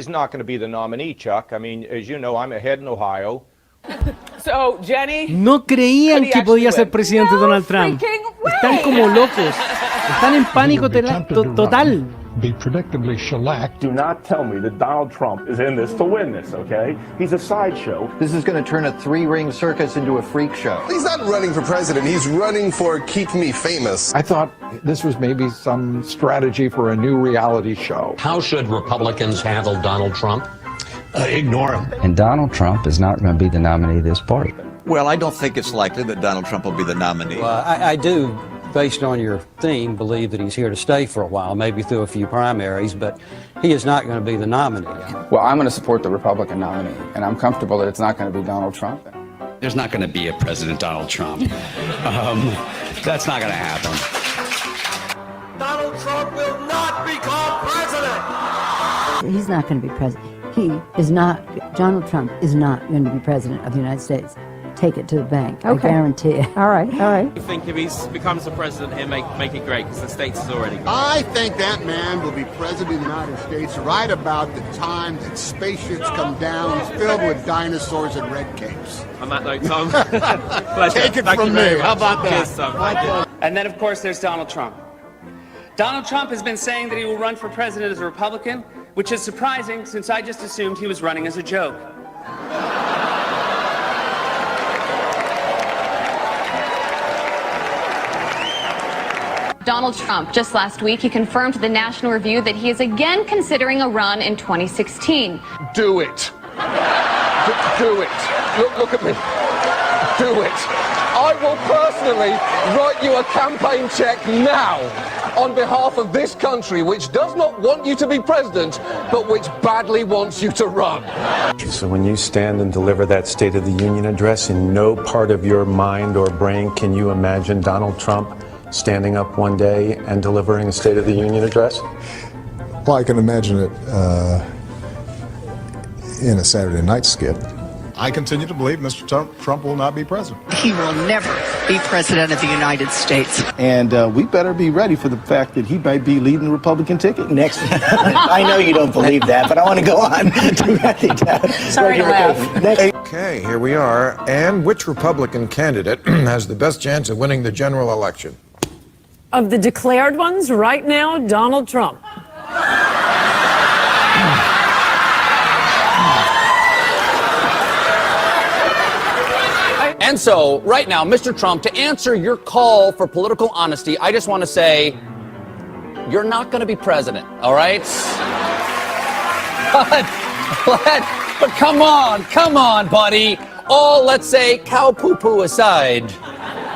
He's not going to be the nominee, Chuck. I mean, as you know, I'm ahead in Ohio. So, Jenny, no creían que podía ser presidente Donald Trump. Están como locos. Están en pánico total. Be predictably shellacked. Do not tell me that Donald Trump is in this to win this, okay? He's a sideshow. This is going to turn a three-ring circus into a freak show. He's not running for president. He's running for Keep Me Famous. I thought this was maybe some strategy for a new reality show. How should Republicans handle Donald Trump? Ignore him. And Donald Trump is not going to be the nominee of this party. Well, I don't think it's likely that Donald Trump will be the nominee. Well, I do, based on your theme, believe that he's here to stay for a while, maybe through a few primaries, but he is not going to be the nominee. Well, I'm going to support the Republican nominee, and I'm comfortable that it's not going to be Donald Trump. There's not going to be a President Donald Trump. That's not going to happen. Donald Trump will not become president. He's not going to be president. Donald Trump is not going to be president of the United States. Take it to the bank. Okay. I guarantee it. All right. I think if he becomes the president, he'll make it great, because the states is already great. I think that man will be president of the United States right about the time that spaceships come down filled with dinosaurs and red capes. On that note, Tom, take it from me. How about that? Cheers, Tom. And then, of course, there's Donald Trump. Donald Trump has been saying that he will run for president as a Republican, which is surprising since I just assumed he was running as a joke. Donald Trump, just last week, he confirmed to the National Review that he is again considering a run in 2016. Do it. Do it. Look at me. Do it. I will personally write you a campaign check now on behalf of this country, which does not want you to be president, but which badly wants you to run. So when you stand and deliver that State of the Union address, in no part of your mind or brain can you imagine Donald Trump standing up one day and delivering a State of the Union address? Well, I can imagine it in a Saturday night skit. I continue to believe Mr. Trump will not be president. He will never be president of the United States. And we better be ready for the fact that he might be leading the Republican ticket next. I know you don't believe that, but I want to go on. Sorry to laugh. Okay, here we are. And which Republican candidate has the best chance of winning the general election? Of the declared ones, right now, Donald Trump. And so, right now, Mr. Trump, to answer your call for political honesty, I just want to say, you're not going to be president, all right? But come on, buddy. All, let's say, cow poo-poo aside,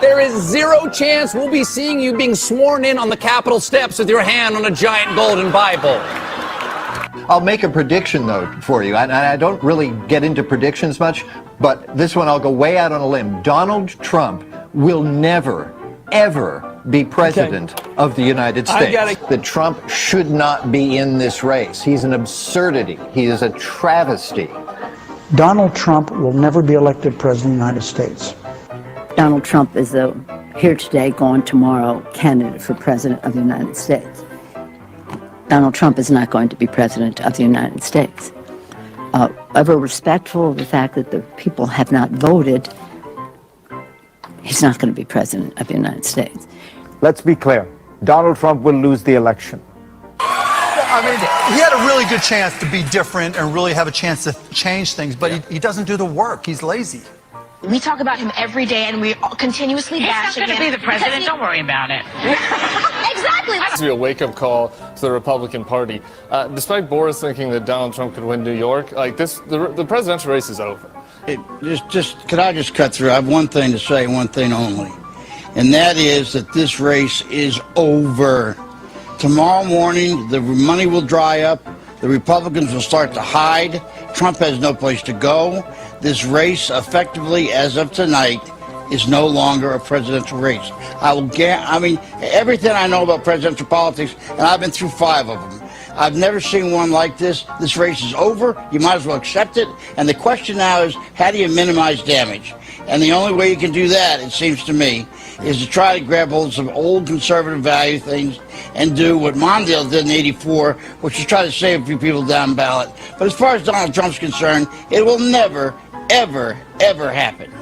there is zero chance we'll be seeing you being sworn in on the Capitol steps with your hand on a giant golden Bible. I'll make a prediction, though, for you. And I don't really get into predictions much, but this one I'll go way out on a limb. Donald Trump will never, ever be president of the United States. That Trump should not be in this race. He's an absurdity. He is a travesty. Donald Trump will never be elected president of the United States. Donald Trump is a here today, gone tomorrow candidate for president of the United States. Donald Trump is not going to be president of the United States. Ever respectful of the fact that the people have not voted, he's not going to be president of the United States. Let's be clear. Donald Trump will lose the election. I mean, he had a really good chance to be different and really have a chance to change things, but he doesn't do the work. He's lazy. We talk about him every day, and we continuously bash him. He's not going to be the president. Don't worry about it. Exactly. This will be a wake-up call to the Republican Party. Despite Boris thinking that Donald Trump could win New York, the presidential race is over. Could I just cut through? I have one thing to say, one thing only, and that is that this race is over. Tomorrow morning, the money will dry up. The Republicans will start to hide. Trump has no place to go. This race, effectively, as of tonight, is no longer a presidential race. I mean, everything I know about presidential politics, and I've been through 5 of them, I've never seen one like this. This race is over. You might as well accept it. And the question now is, how do you minimize damage? And the only way you can do that, it seems to me, is to try to grab hold of some old conservative value things and do what Mondale did in '84, which is try to save a few people down ballot. But as far as Donald Trump's concerned, it will never, ever, ever happen.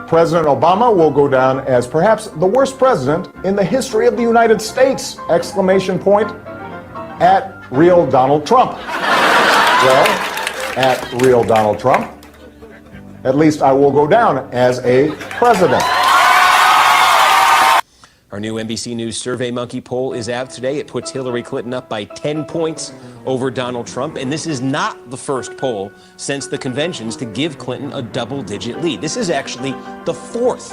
President Obama will go down as perhaps the worst president in the history of the United States! Exclamation point at real Donald Trump. Well, at real Donald Trump, at least I will go down as a president. Our new NBC News SurveyMonkey poll is out today. It puts Hillary Clinton up by 10 points over Donald Trump. And this is not the first poll since the conventions to give Clinton a double-digit lead. This is actually the fourth.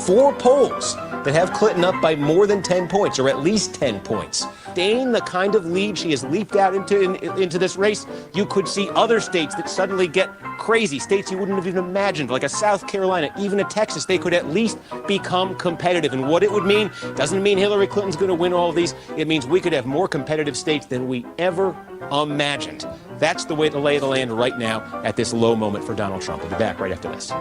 4 polls that have Clinton up by more than 10 points, or at least 10 points. Staying the kind of lead she has leaped out into this race, you could see other states that suddenly get crazy, states you wouldn't have even imagined, like a South Carolina, even a Texas. They could at least become competitive. And what it would mean doesn't mean Hillary Clinton's going to win all of these. It means we could have more competitive states than we ever imagined. That's the way the lay of the land right now at this low moment for Donald Trump. We'll be back right after this.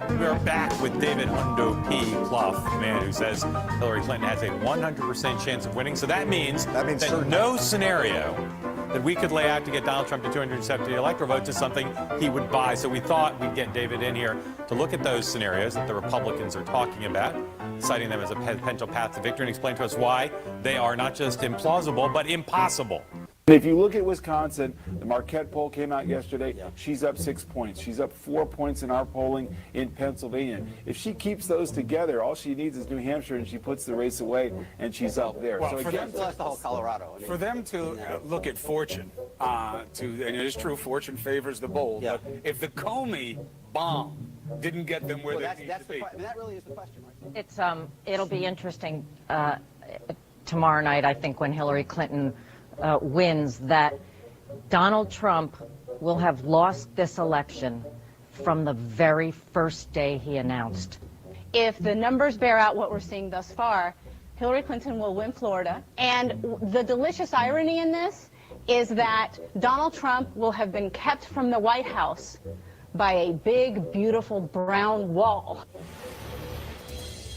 We're back with David Hundo P. Clough, the man who says Hillary Clinton has a 100% chance of winning. So that means that no scenario that we could lay out to get Donald Trump to 270 electoral votes is something he would buy. So we thought we'd get David in here to look at those scenarios that the Republicans are talking about, citing them as a potential path to victory, and explain to us why they are not just implausible, but impossible. If you look at Wisconsin, the Marquette poll came out yesterday. She's up 6 points. She's up 4 points in our polling in Pennsylvania. If she keeps those together, all she needs is New Hampshire, and she puts the race away, and she's up there. Well, so for again, them, the whole Colorado. I mean, for them to look at fortune, and it is true, fortune favors the bold. But if the Comey bomb didn't get them where they need to be, that really is the question, right? It's it'll be interesting tomorrow night. I think when Hillary Clinton wins, that Donald Trump will have lost this election from the very first day he announced. If the numbers bear out what we're seeing thus far, Hillary Clinton will win Florida. And the delicious irony in this is that Donald Trump will have been kept from the White House by a big, beautiful brown wall.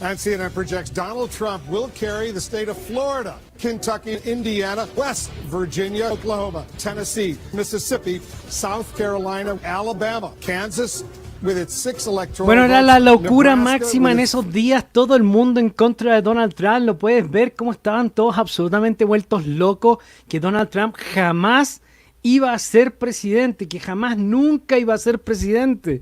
And CNN projects Donald Trump will carry the state of Florida, Kentucky, Indiana, West Virginia, Oklahoma, Tennessee, Mississippi, South Carolina, Alabama, Kansas, with its 6 electoral Bueno, era la votes, locura Nebraska, máxima en esos días, todo el mundo en contra de Donald Trump. Lo puedes ver cómo estaban todos absolutamente vueltos locos, que Donald Trump jamás iba a ser presidente, que jamás nunca iba a ser presidente.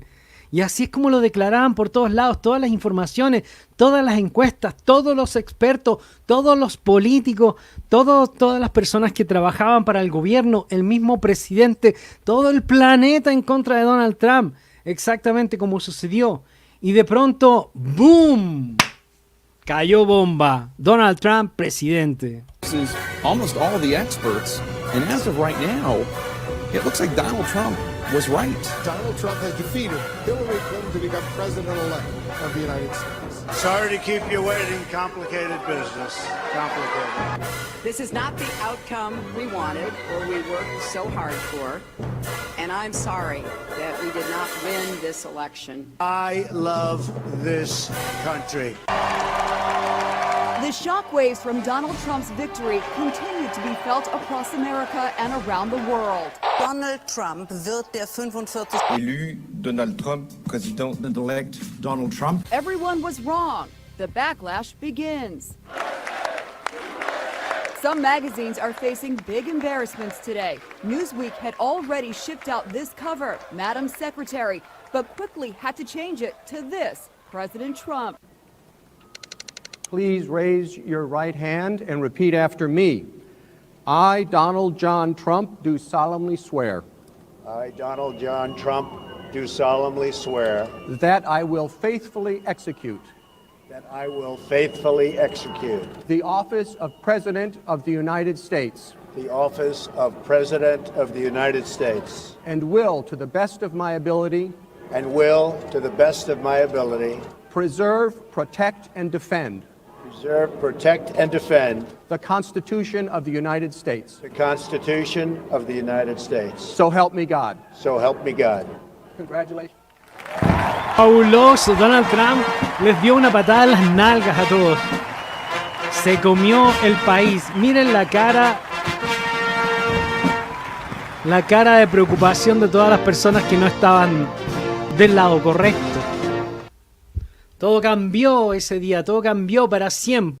Y así es como lo declaraban por todos lados, todas las informaciones, todas las encuestas, todos los expertos, todos los políticos, todas las personas que trabajaban para el gobierno, el mismo presidente, todo el planeta en contra de Donald Trump, exactamente como sucedió. Y de pronto, ¡boom! Cayó bomba. Donald Trump, presidente. Almost all the experts, and as of right now, it looks like Donald Trump was right. Donald Trump has defeated Hillary Clinton to become president-elect of the United States. Sorry to keep you waiting. Complicated business. Complicated. This is not the outcome we wanted or we worked so hard for. And I'm sorry that we did not win this election. I love this country. The shockwaves from Donald Trump's victory continue to be felt across America and around the world. Donald Trump wird der 45. Élu Donald Trump, President-elect Donald Trump. Everyone was wrong. The backlash begins. Some magazines are facing big embarrassments today. Newsweek had already shipped out this cover, Madam Secretary, but quickly had to change it to this, President Trump. Please raise your right hand and repeat after me. I, Donald John Trump, do solemnly swear. I, Donald John Trump, do solemnly swear. That I will faithfully execute. That I will faithfully execute. The office of President of the United States. The office of President of the United States. And will, to the best of my ability. And will, to the best of my ability. Preserve, protect, and defend. Preserve, protect, and defend the Constitution of the United States. The Constitution of the United States. So help me God. So help me God. Congratulations. Fabuloso. Donald Trump les dio una patada en las nalgas a todos. Se comió el país. Miren la cara de preocupación de todas las personas que no estaban del lado correcto. Todo cambió ese día, todo cambió para siempre.